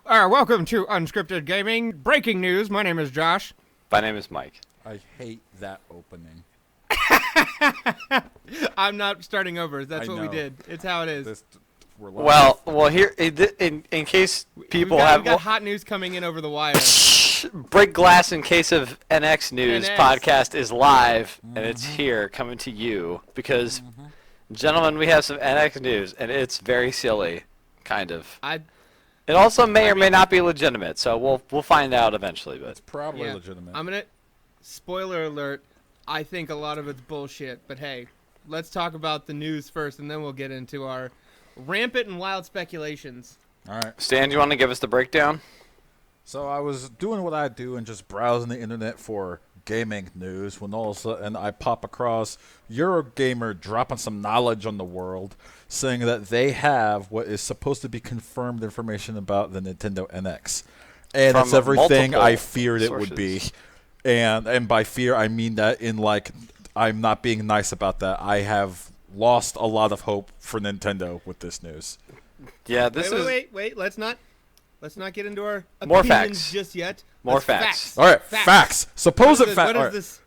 Welcome to Unscripted Gaming. Breaking news. My name is Josh. My name is Mike. I hate that opening. I'm not starting over. That's what we did. It's how it is. Well, here in case people we've got hot news coming in over the wire. Break glass in case of NX news. NX. Podcast is live and it's here coming to you because, gentlemen, we have some NX news and it's very silly, kind of. It also may or may not be legitimate, so we'll find out eventually. But it's probably legitimate. I'm gonna spoiler alert. I think a lot of it's bullshit, but hey, let's talk about the news first, and then we'll get into our rampant and wild speculations. All right. Stan, do you want to give us the breakdown? So I was doing what I do and just browsing the internet for gaming news when all of a sudden I pop across Eurogamer dropping some knowledge on the world, saying that they have what is supposed to be confirmed information about the Nintendo NX. And it's everything I feared it would be. And by fear, I mean that in like, I'm not being nice about that. I have lost a lot of hope for Nintendo with this news. Yeah, Wait. Let's not get into our more opinions facts just yet. More facts. All right, facts.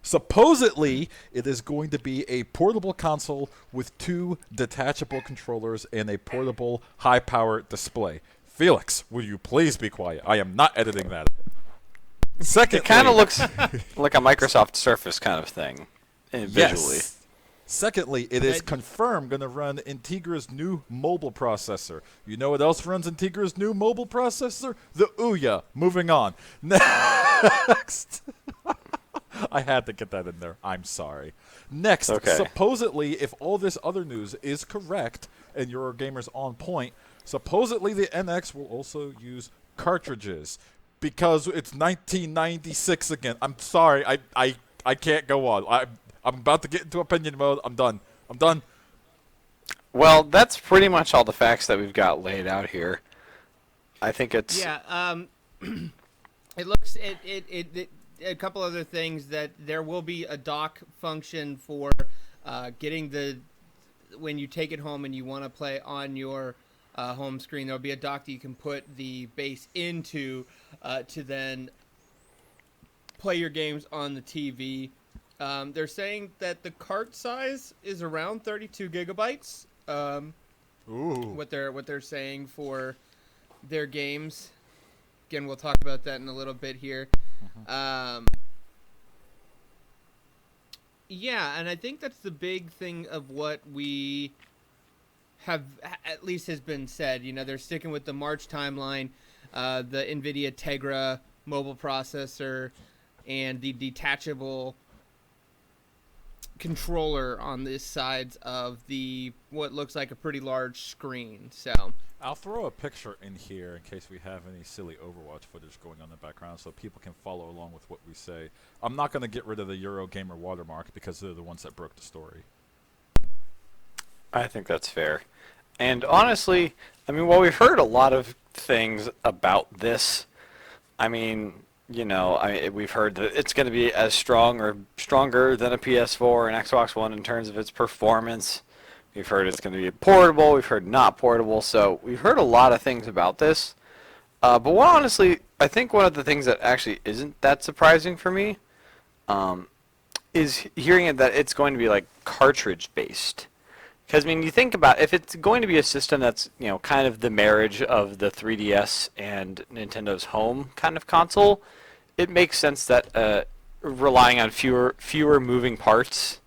Supposedly, it is going to be a portable console with 2 detachable controllers and a portable high-power display. Felix, will you please be quiet? I am not editing that. Secondly, it kind of looks like a Microsoft Surface kind of thing, visually. Yes. Secondly, it is confirmed going to run Integra's new mobile processor. You know what else runs Integra's new mobile processor? The Ouya. Moving on. Next. I had to get that in there. I'm sorry. Next, supposedly, if all this other news is correct and Eurogamer's on point, supposedly the NX will also use cartridges because it's 1996 again. I'm sorry. I can't go on. I'm about to get into opinion mode. I'm done. Well, that's pretty much all the facts that we've got laid out here. I think it's it looks a couple other things that there will be a dock function for getting when you take it home and you want to play on your home screen. There'll be a dock that you can put the base into to then play your games on the TV. They're saying that the cart size is around 32 gigabytes. What they're saying for their games. Again, we'll talk about that in a little bit here. Yeah, and I think that's the big thing of what we have, at least has been said. You know, they're sticking with the March timeline, the NVIDIA Tegra mobile processor, and the detachable controller on this side of the what looks like a pretty large screen. So I'll throw a picture in here in case we have any silly Overwatch footage going on in the background so people can follow along with what we say. I'm not going to get rid of the Eurogamer watermark because they're the ones that broke the story. I think that's fair. And honestly, I mean, while we've heard a lot of things about this, I mean, you know, we've heard that it's going to be as strong or stronger than a PS4 and Xbox One in terms of its performance. We've heard it's going to be portable. We've heard not portable. So we've heard a lot of things about this. But honestly, I think one of the things that actually isn't that surprising for me is hearing that it's going to be like cartridge based. Because, I mean, you think about if it's going to be a system that's, you know, kind of the marriage of the 3DS and Nintendo's home kind of console, it makes sense that relying on fewer moving parts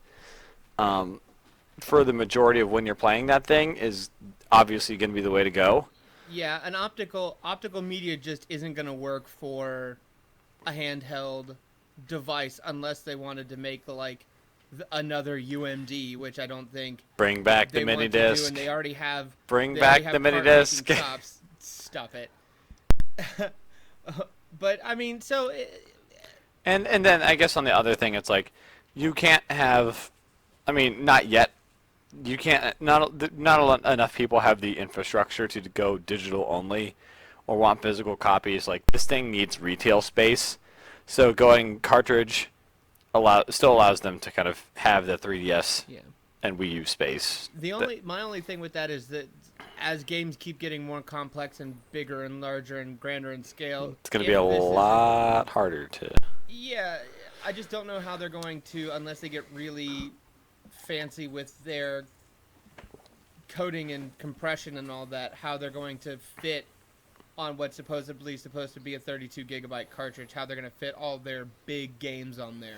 for the majority of when you're playing that thing is obviously going to be the way to go. Yeah, an optical media just isn't going to work for a handheld device unless they wanted to make another UMD, which I don't think bring back the mini disc. And they already have the mini disc. Stop it. But I mean, so. And then I guess on the other thing, it's like you can't have. I mean, not yet. You can't. Not enough people have the infrastructure to go digital only, or want physical copies. Like this thing needs retail space, so going cartridge still allows them to kind of have the 3DS and Wii U space. My only thing with that is that as games keep getting more complex and bigger and larger and grander in scale, It's going to be a lot harder to. Yeah, I just don't know how they're going to, unless they get really fancy with their coding and compression and all that, how they're going to fit on what's supposedly supposed to be a 32 gigabyte cartridge, how they're going to fit all their big games on there.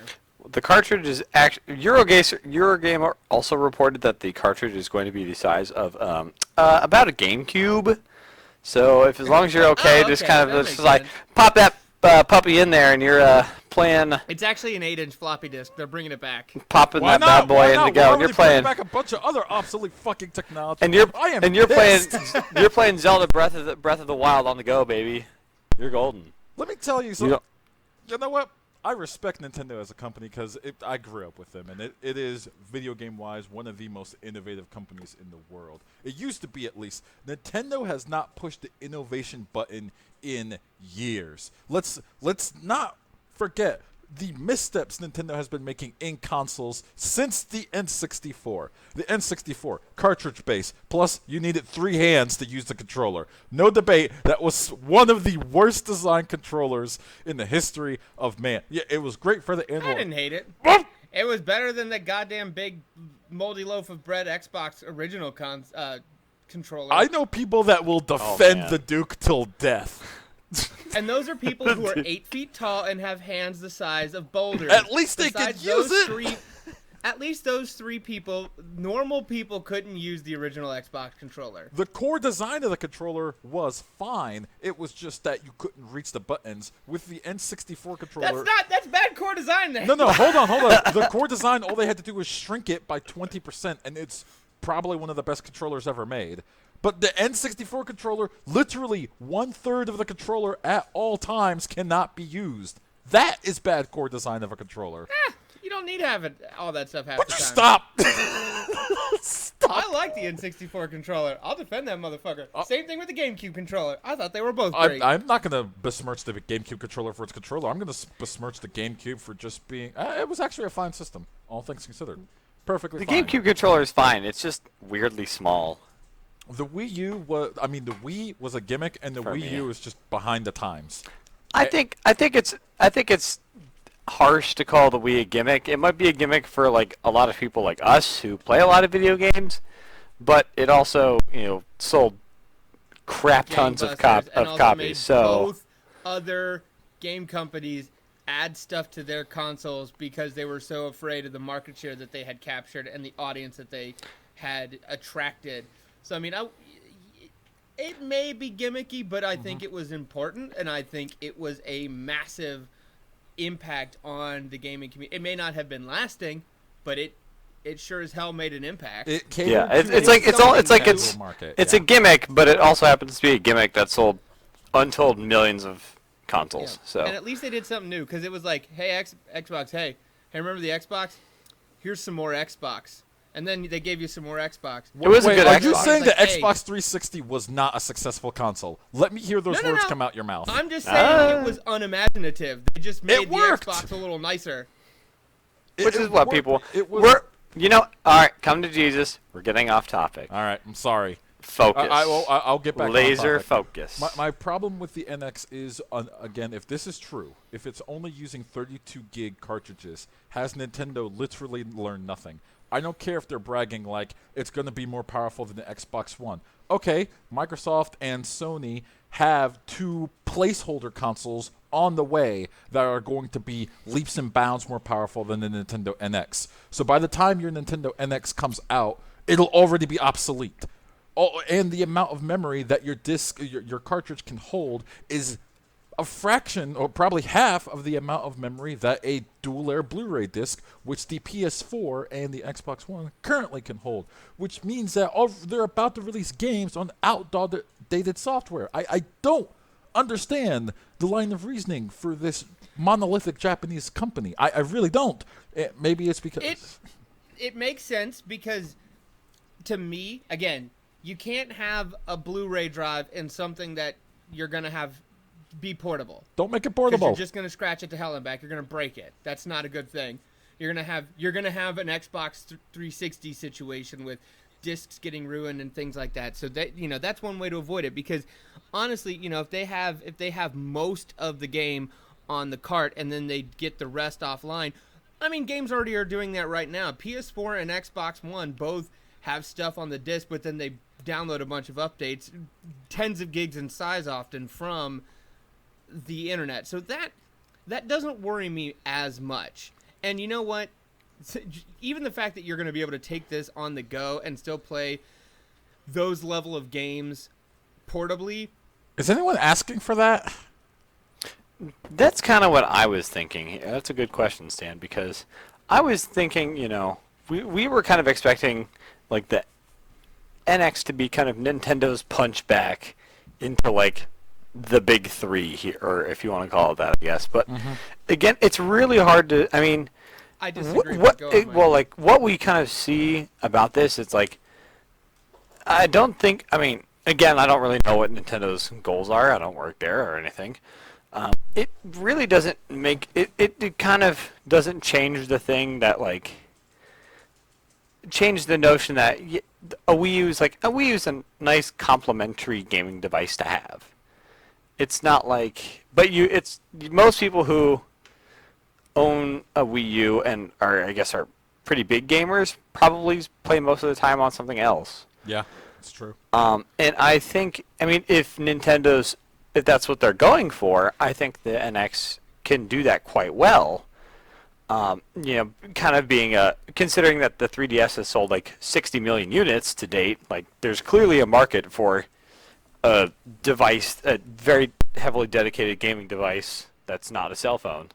The cartridge is actually Eurogamer also reported that the cartridge is going to be the size of about a GameCube. So as long as you're okay, just kind of just like pop that puppy in there, and you're playing. It's actually an 8-inch floppy disk. They're bringing it back. Popping that bad boy in to go, and you're playing back a bunch of other obsolete fucking technology. And you're playing Zelda Breath of the Wild on the go, baby. You're golden. Let me tell you something. You know what? I respect Nintendo as a company because I grew up with them, and it is, video game-wise, one of the most innovative companies in the world. It used to be, at least. Nintendo has not pushed the innovation button in years. Let's not forget the missteps Nintendo has been making in consoles since the N64. The N64, cartridge-based, plus you needed 3 hands to use the controller. No debate, that was one of the worst designed controllers in the history of man. Yeah, it was great for the analog. I didn't hate it. It was better than the goddamn big moldy loaf of bread Xbox original controller. I know people that will defend the Duke till death. And those are people who are 8 feet tall and have hands the size of boulders. At least they could use it. At least those 3 people, normal people, couldn't use the original Xbox controller. The core design of the controller was fine. It was just that you couldn't reach the buttons. With the N64 controller... That's bad core design then. No, hold on. The core design, all they had to do was shrink it by 20%, and it's probably one of the best controllers ever made. But the N64 controller, literally 1/3 of the controller at all times cannot be used. That is bad core design of a controller. You don't need to have all that stuff half the time. Stop! I like the N64 controller. I'll defend that motherfucker. Same thing with the GameCube controller. I thought they were both great. I'm not going to besmirch the GameCube controller for its controller. I'm going to besmirch the GameCube for just being... it was actually a fine system, all things considered. Perfectly fine. The GameCube controller is fine. It's just weirdly small. The Wii U was... I mean, the Wii was a gimmick, and the Wii U is just behind the times. I think it's harsh to call the Wii a gimmick. It might be a gimmick for like a lot of people like us who play a lot of video games, but it also, sold crap tons of copies. So both other game companies add stuff to their consoles because they were so afraid of the market share that they had captured and the audience that they had attracted. So I mean, it may be gimmicky, but I think it was important, and I think it was a massive impact on the gaming community. It may not have been lasting, but it sure as hell made an impact. It's a gimmick, but it also happens to be a gimmick that sold untold millions of consoles. Yeah. So and at least they did something new, because it was like, hey Xbox, hey, remember the Xbox? Here's some more Xbox. And then they gave you some more Xbox. It was a good Xbox. Are you saying the Xbox 360 was not a successful console? Let me hear those words come out your mouth. I'm just saying it was unimaginative. They just made the Xbox a little nicer. Which is what people... all right, come to Jesus. We're getting off topic. All right, I'm sorry. Focus. I'll get back Laser on topic. focus. My problem with the NX is, again, if this is true, if it's only using 32 gig cartridges, has Nintendo literally learned nothing? I don't care if they're bragging like it's going to be more powerful than the Xbox One. Okay, Microsoft and Sony have 2 placeholder consoles on the way that are going to be leaps and bounds more powerful than the Nintendo NX. So by the time your Nintendo NX comes out, it'll already be obsolete. Oh, and the amount of memory that your disc, your cartridge can hold is a fraction, or probably half, of the amount of memory that a dual-layer Blu-ray disc, which the PS4 and the Xbox One currently can hold, which means that they're about to release games on outdated software. I don't understand the line of reasoning for this monolithic Japanese company. I really don't. Maybe it's because... It makes sense because, to me, again, you can't have a Blu-ray drive in something that you're going to have be portable. Don't make it portable. You're just going to scratch it to hell and back. You're going to break it. That's not a good thing. You're going to have an Xbox 360 situation with discs getting ruined and things like that. So that that's one way to avoid it, because honestly, if they have most of the game on the cart and then they get the rest offline. I mean, games already are doing that right now. PS4 and Xbox One both have stuff on the disc, but then they download a bunch of updates, tens of gigs in size often, from the internet. So that doesn't worry me as much. And you know what? Even the fact that you're going to be able to take this on the go and still play those level of games portably. Is anyone asking for that? That's kind of what I was thinking. That's a good question, Stan, because I was thinking, we were kind of expecting like the NX to be kind of Nintendo's punch back into like the big three here, or if you want to call it that, I guess. But again, it's really hard to. I mean, I disagree. What we kind of see about this, it's like I don't think. I mean, again, I don't really know what Nintendo's goals are. I don't work there or anything. It really doesn't make it. It kind of doesn't change the thing that like change the notion that a Wii U is a nice complementary gaming device to have. It's not like, but it's most people who own a Wii U and are pretty big gamers probably play most of the time on something else. Yeah, it's true. And I think, I mean, if that's what they're going for, I think the NX can do that quite well. Kind of being considering that the 3DS has sold like 60 million units to date, like there's clearly a market for a device, a very heavily dedicated gaming device that's not a cell phone.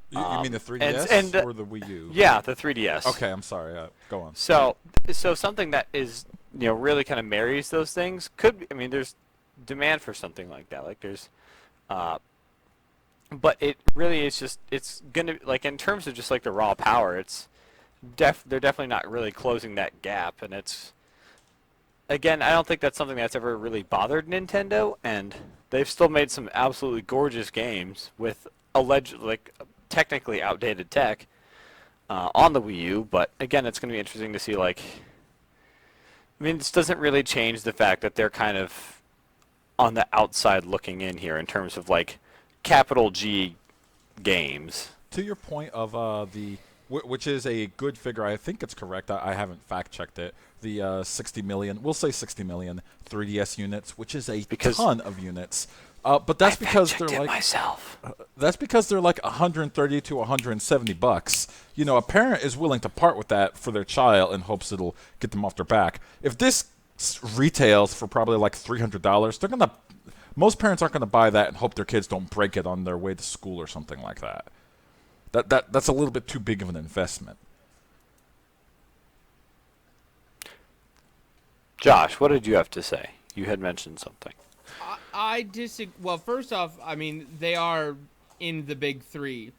You mean the 3DS or the Wii U? Yeah, the 3DS. Okay, I'm sorry. Go on. So something that is, really kind of marries those things there's demand for something like that. Like there's, but it really is just, it's gonna, like in terms of just like the raw power, it's they're definitely not really closing that gap, and it's, again, I don't think that's something that's ever really bothered Nintendo, and they've still made some absolutely gorgeous games with technically outdated tech on the Wii U, but again, it's going to be interesting to see, like, I mean, this doesn't really change the fact that they're kind of on the outside looking in here in terms of, like, capital G games. To your point of which is a good figure, I think it's correct, I haven't fact-checked it, the 60 million, we'll say 60 million 3DS units, which is a ton of units. But that's because they're like myself. That's because they're like 130 to 170 bucks. A parent is willing to part with that for their child in hopes it'll get them off their back. If this retails for probably like $300, most parents aren't gonna buy that and hope their kids don't break it on their way to school or something like that. That's a little bit too big of an investment. Josh, what did you have to say? You had mentioned something. I disagree. Well, first off, I mean, they are in the big three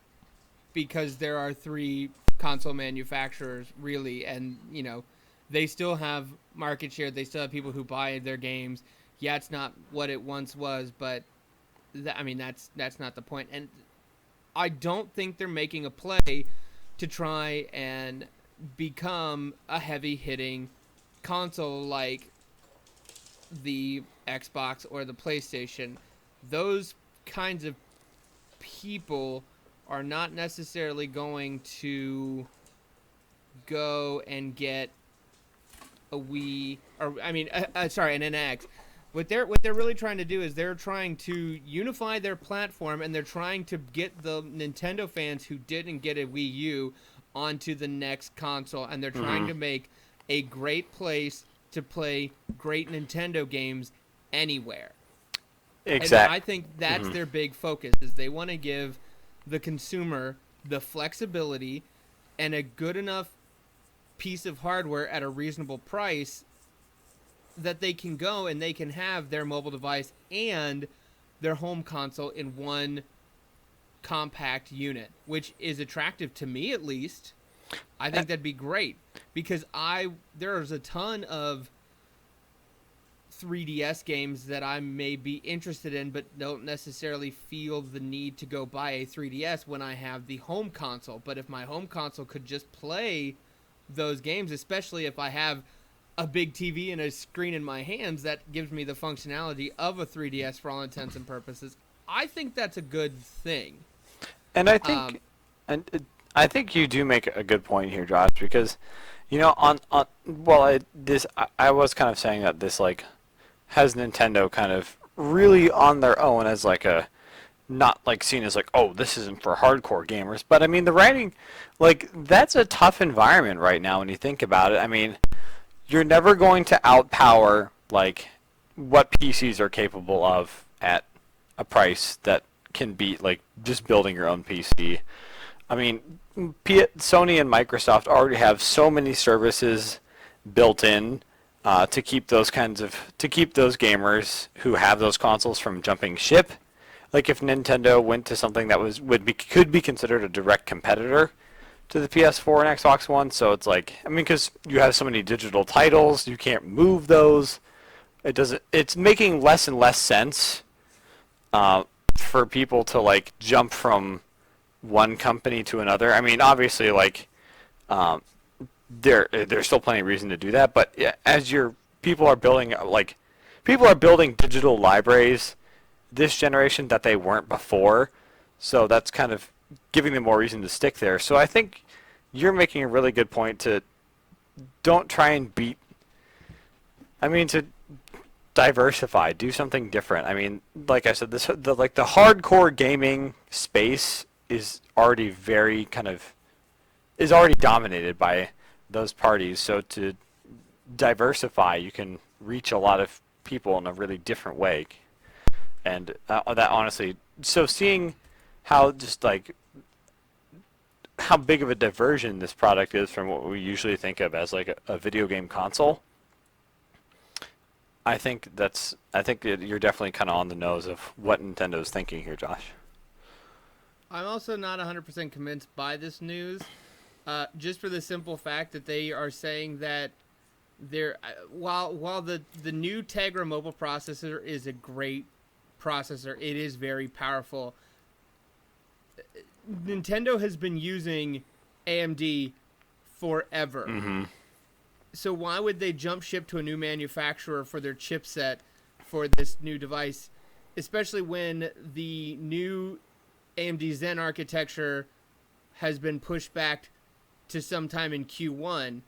because there are three console manufacturers, really, and, they still have market share. They still have people who buy their games. Yeah, it's not what it once was, but, that's not the point. And I don't think they're making a play to try and become a heavy-hitting console like the Xbox or the PlayStation. Those kinds of people are not necessarily going to go and get a Wii or an NX. What they're really trying to do is they're trying to unify their platform, and they're trying to get the Nintendo fans who didn't get a Wii U onto the next console, and they're trying to make a great place to play great Nintendo games anywhere. Exactly. And I think that's their big focus, is they want to give the consumer the flexibility and a good enough piece of hardware at a reasonable price that they can go and they can have their mobile device and their home console in one compact unit, which is attractive to me, at least. I think that'd be great, because there's a ton of 3DS games that I may be interested in, but don't necessarily feel the need to go buy a 3DS when I have the home console. But if my home console could just play those games, especially if I have a big TV and a screen in my hands that gives me the functionality of a 3DS for all intents and purposes, I think that's a good thing. And I think, I think you do make a good point here, Josh, because, you know, I was kind of saying that this like has Nintendo kind of really on their own as like a, not like seen as like, oh, this isn't for hardcore gamers, but I mean the writing, like that's a tough environment right now when you think about it. I mean, you're never going to outpower like what PCs are capable of at a price that can beat like just building your own PC. I mean, Sony and Microsoft already have so many services built in to keep those gamers who have those consoles from jumping ship. Like if Nintendo went to something that could be considered a direct competitor to the PS4 and Xbox One, so it's like, I mean, because you have so many digital titles, you can't move those. It's making less and less sense for people to like jump from one company to another. I mean, obviously, like there's still plenty of reason to do that, but as people are building digital libraries this generation that they weren't before, so that's kind of giving them more reason to stick there. So I think you're making a really good point to don't try and to diversify, do something different. I mean, like I said, the hardcore gaming space is already already dominated by those parties. So to diversify, you can reach a lot of people in a really different way. And that honestly, so seeing how just like how big of a diversion this product is from what we usually think of as like a video game console, I think that you're definitely kind of on the nose of what Nintendo's thinking here, Josh. I'm also not 100% convinced by this news, just for the simple fact that they are saying that while the new Tegra mobile processor is a great processor, it is very powerful. Nintendo has been using AMD forever. Mm-hmm. So why would they jump ship to a new manufacturer for their chipset for this new device, especially when the new AMD Zen architecture has been pushed back to sometime in Q1,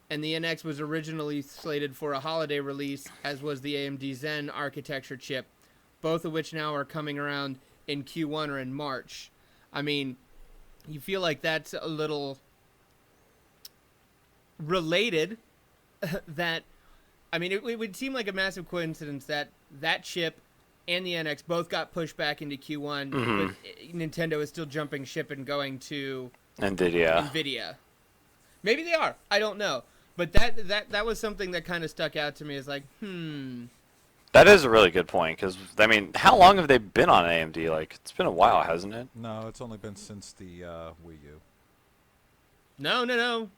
and the NX was originally slated for a holiday release, as was the AMD Zen architecture chip, both of which now are coming around in Q1 or in March. I mean, you feel like that's a little related. That, I mean, it would seem like a massive coincidence that that chip and the NX both got pushed back into Q1, mm-hmm. but Nintendo is still jumping ship and going to NVIDIA. Maybe they are. I don't know. But that was something that kind of stuck out to me as like, That is a really good point, because, I mean, how long have they been on AMD? Like, it's been a while, hasn't it? No, it's only been since the Wii U. No.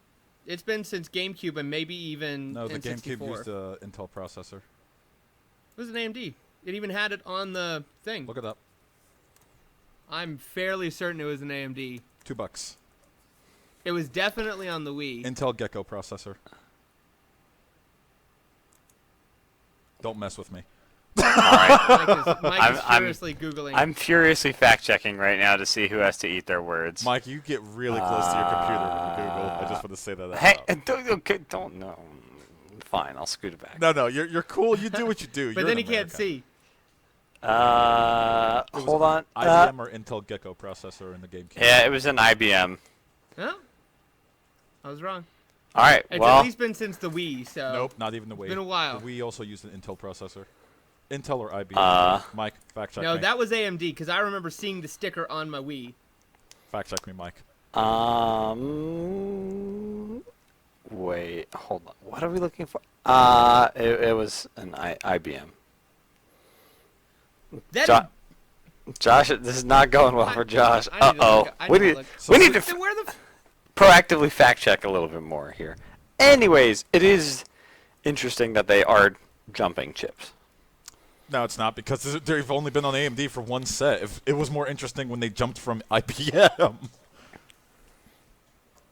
It's been since GameCube and maybe even No, the N64. GameCube used an Intel processor. It was an AMD. It even had it on the thing. Look it up. I'm fairly certain it was an AMD. $2. It was definitely on the Wii. Intel Gecko processor. Don't mess with me. All right. Mike is furiously Googling. I'm furiously fact-checking right now to see who has to eat their words. Mike, you get really close to your computer when you Google. I just want to say that out Hey, loud. don't know. Fine, I'll scoot it back. No, you're cool. You do what you do. But You're then an he can't American. see. Hold on. IBM or Intel Gecko processor in the GameCube? Yeah, it was an IBM. Oh, I was wrong. All right, It's well. at least been since the Wii, so. Nope, not even the Wii. It's been a while. The Wii also used an Intel processor. Intel or IBM? Mike, fact check me. No, that was AMD, because I remember seeing the sticker on my Wii. Fact check me, Mike. Wait, hold on. What are we looking for? It was an IBM. Josh, this is not going well for Josh. Uh-oh. We need to proactively fact check a little bit more here. Anyways, it is interesting that they are jumping chips. No, it's not, because they've only been on AMD for one set. It was more interesting when they jumped from IBM.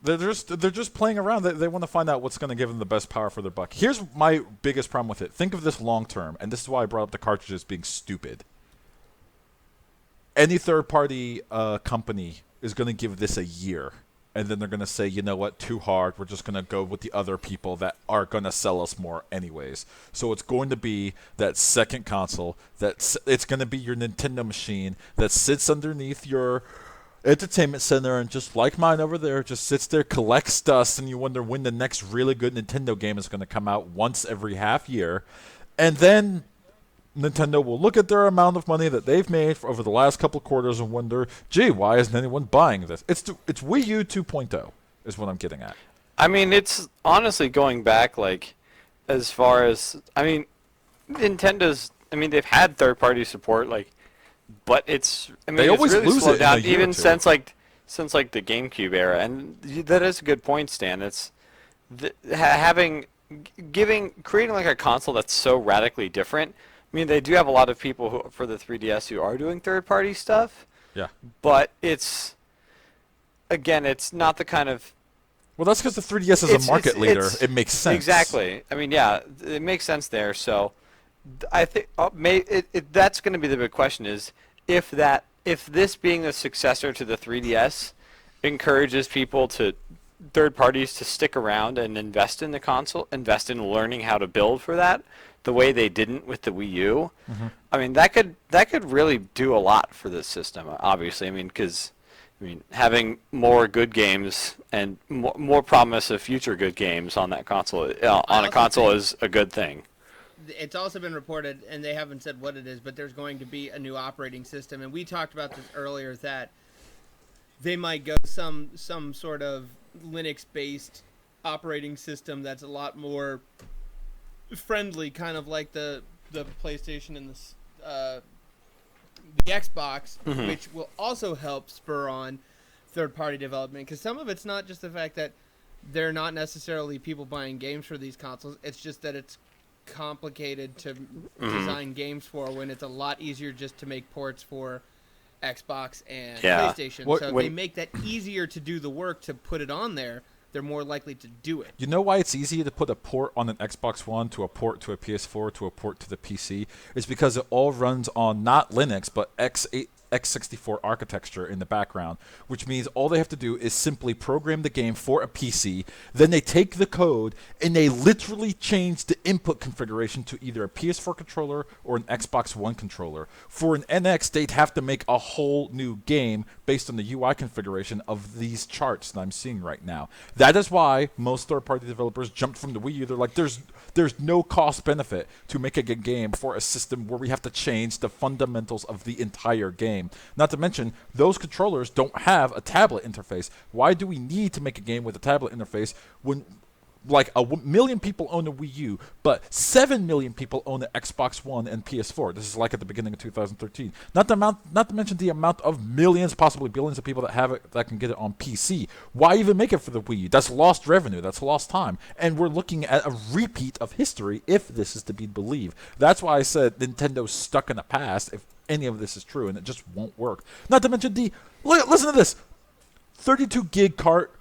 They're just playing around. They want to find out what's going to give them the best power for their buck. Here's my biggest problem with it. Think of this long term, and this is why I brought up the cartridges being stupid. Any third-party company is going to give this a year, and then they're going to say, you know what, too hard. We're just going to go with the other people that are going to sell us more anyways. So it's going to be that second console. It's going to be your Nintendo machine that sits underneath your entertainment center, and just like mine over there, just sits there, collects dust, and you wonder when the next really good Nintendo game is going to come out once every half year. And then Nintendo will look at their amount of money that they've made over the last couple of quarters and wonder, gee, why isn't anyone buying this? It's Wii U 2.0 is what I'm getting at. I mean, it's honestly going back, like, as far as, I mean, Nintendo's, I mean, they've had third-party support, like, but it's, I mean, they it's always really lose slowed it down, in a year even or two. since the GameCube era, and that is a good point, Stan. It's creating like a console that's so radically different. I mean, they do have a lot of people for the 3DS who are doing third-party stuff. Yeah. But it's not the kind of... Well, that's because the 3DS is a market leader. It makes sense. Exactly. I mean, yeah, it makes sense there. So I think that's going to be the big question is if this being the successor to the 3DS encourages third parties to stick around and invest in the console, invest in learning how to build for that, the way they didn't with the Wii U. Mm-hmm. I mean, that could really do a lot for this system. Obviously, I mean, because having more good games and more promise of future good games on that console on a console is a good thing. It's also been reported, and they haven't said what it is, but there's going to be a new operating system, and we talked about this earlier that they might go some sort of Linux-based operating system that's a lot more friendly, kind of like the PlayStation and the Xbox, mm-hmm. which will also help spur on third-party development. Because some of it's not just the fact that they're not necessarily people buying games for these consoles. It's just that it's complicated to design games for when it's a lot easier just to make ports for Xbox and PlayStation. So they make that easier to do the work to put it on there. They're more likely to do it. You know why it's easier to put a port on an Xbox One to a port to a PS4 to a port to the PC? It's because it all runs on not Linux, but x64 architecture in the background, which means all they have to do is simply program the game for a PC. Then they take the code and they literally change the input configuration to either a PS4 controller or an Xbox One controller. For an NX, they'd have to make a whole new game based on the UI configuration of these charts that I'm seeing right now. That is why most third-party developers jumped from the Wii U. They're like, there's no cost benefit to make a good game for a system where we have to change the fundamentals of the entire game. Not to mention, those controllers don't have a tablet interface. Why do we need to make a game with a tablet interface when like 1 million people own a Wii U, but 7 million people own an Xbox One and PS4? This is like at the beginning of 2013. Not to mention the amount of millions, possibly billions of people that have it, that can get it on PC. Why even make it for the Wii U? That's lost revenue. That's lost time. And we're looking at a repeat of history if this is to be believed. That's why I said Nintendo's stuck in the past if any of this is true, and it just won't work. Not to mention listen to this, 32 gig cart,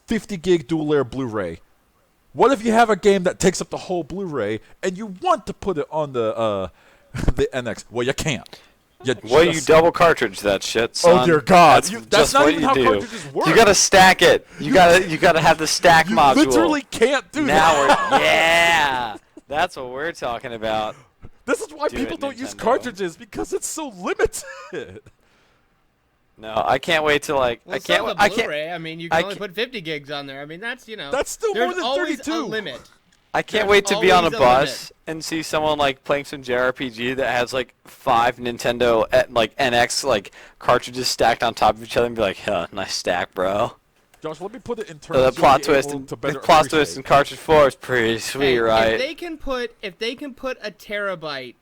50 gig dual layer Blu-ray. What if you have a game that takes up the whole Blu-ray and you want to put it on the NX? Well, you can't. You double cartridge that shit, son. Oh dear God! That's not what even how do. Cartridges work. You gotta stack it. You gotta have the stack module. You literally can't do that. Yeah, that's what we're talking about. This is why people don't use cartridges, because it's so limited. No, I can't wait to I can't. Blu-ray. I mean, you can only put 50 gigs on there. I mean, that's That's still more than 32. There's always a limit. I can't wait to be on a bus and see someone like playing some JRPG that has like 5 Nintendo NX cartridges stacked on top of each other and be like, huh, nice stack, bro. Josh, let me put it in terms of the plot twist in cartridge 4 is pretty sweet, right? If they can put a terabyte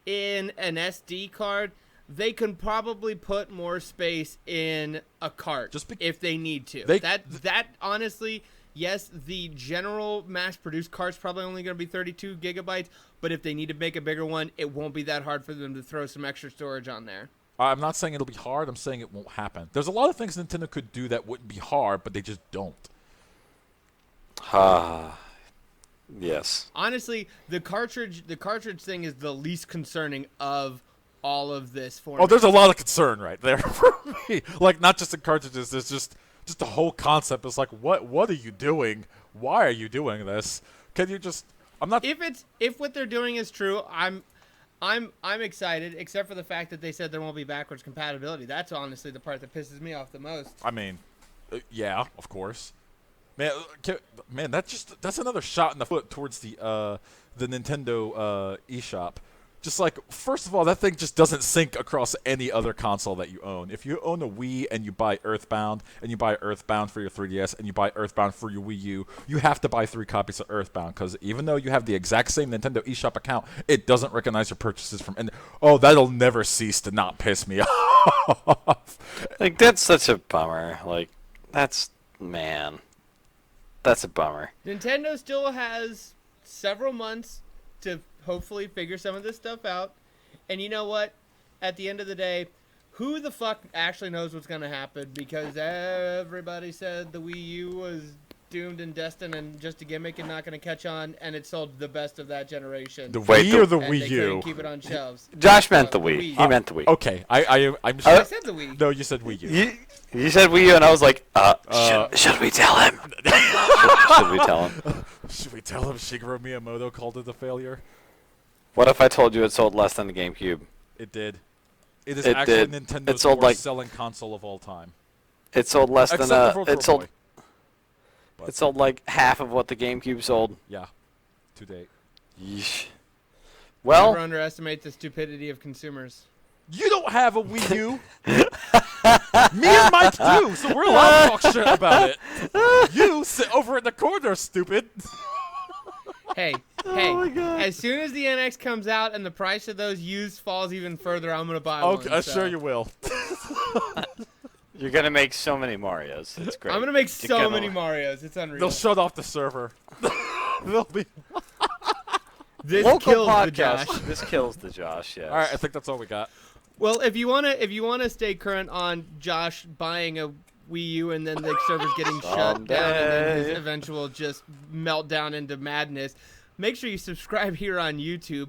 in an SD card, they can probably put more space in a cart if they need to. That honestly, yes, the general mass-produced cart's probably only going to be 32 gigabytes, but if they need to make a bigger one, it won't be that hard for them to throw some extra storage on there. I'm not saying it'll be hard. I'm saying it won't happen. There's a lot of things Nintendo could do that wouldn't be hard, but they just don't. Ah, yes. Honestly, the cartridge thing is the least concerning of all of this for Oh, me. there's a lot of concern right there for me. Like, not just in cartridges. There's just the whole concept is like, what are you doing? Why are you doing this? Can you just? I'm not. If what they're doing is true, I'm excited, except for the fact that they said there won't be backwards compatibility. That's honestly the part that pisses me off the most. I mean, yeah, of course. Man, that's another shot in the foot towards the Nintendo eShop. Just like, first of all, that thing just doesn't sync across any other console that you own. If you own a Wii and you buy Earthbound, and you buy Earthbound for your 3DS, and you buy Earthbound for your Wii U, you have to buy 3 copies of Earthbound, because even though you have the exact same Nintendo eShop account, it doesn't recognize your purchases from... And oh, that'll never cease to not piss me off. Like, that's such a bummer. Like, man. That's a bummer. Nintendo still has several months to hopefully figure some of this stuff out. And you know what? At the end of the day, who the fuck actually knows what's going to happen? Because everybody said the Wii U was doomed and destined and just a gimmick and not going to catch on, and it sold the best of that generation. The Wii or the and Wii they U? couldn't keep it on shelves. Josh meant the Wii. He meant the Wii. Okay, I'm I sure. said the Wii. No, you said Wii U. You said Wii U, and I was like, should we tell him? should we tell him? Should we tell him Shigeru Miyamoto called it a failure? What if I told you it sold less than the GameCube? It did. It is It actually did. Nintendo's It sold worst like- selling console of all time. It sold less Except than for it sold. Boy. But, It sold like half of what the GameCube sold. yeah, to date. Yeesh. Never Well, underestimate the stupidity of consumers. You don't have a Wii U. Me and Mike do, so we're allowed to talk shit about it. You sit over in the corner, stupid. Hey, as soon as the NX comes out and the price of those used falls even further, I'm going to buy one. Okay, I'm sure you will. you're gonna make so many Marios. It's great. I'm going to make You're so gonna- many Marios. It's unreal. They'll shut off the server. They'll be. This Local kills the podcast. Josh. This kills the Josh. Yes. All right, I think that's all we got. Well, if you wanna stay current on Josh buying a Wii U and then the servers getting shut down and then his Someday. eventual just meltdown into madness, make sure you subscribe here on YouTube.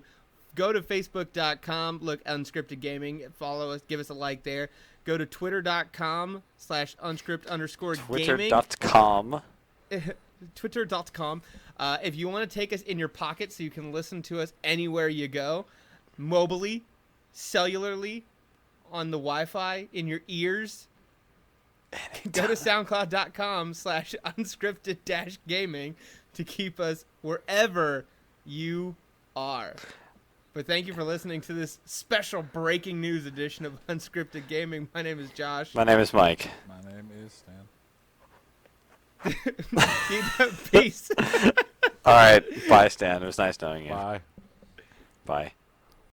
Go to Facebook.com, look Unscripted Gaming, follow us, give us a like there. Go to Twitter.com/unscript_gaming. Twitter.com. Twitter.com. If you want to take us in your pocket so you can listen to us anywhere you go, mobily, cellularly, on the Wi-Fi, in your ears, go to soundcloud.com/unscripted-gaming to keep us wherever you are. But thank you for listening to this special breaking news edition of Unscripted Gaming. My name is Josh. My name is Mike. My name is Stan. Peace. All right. Bye, Stan. It was nice knowing you. Bye. Bye.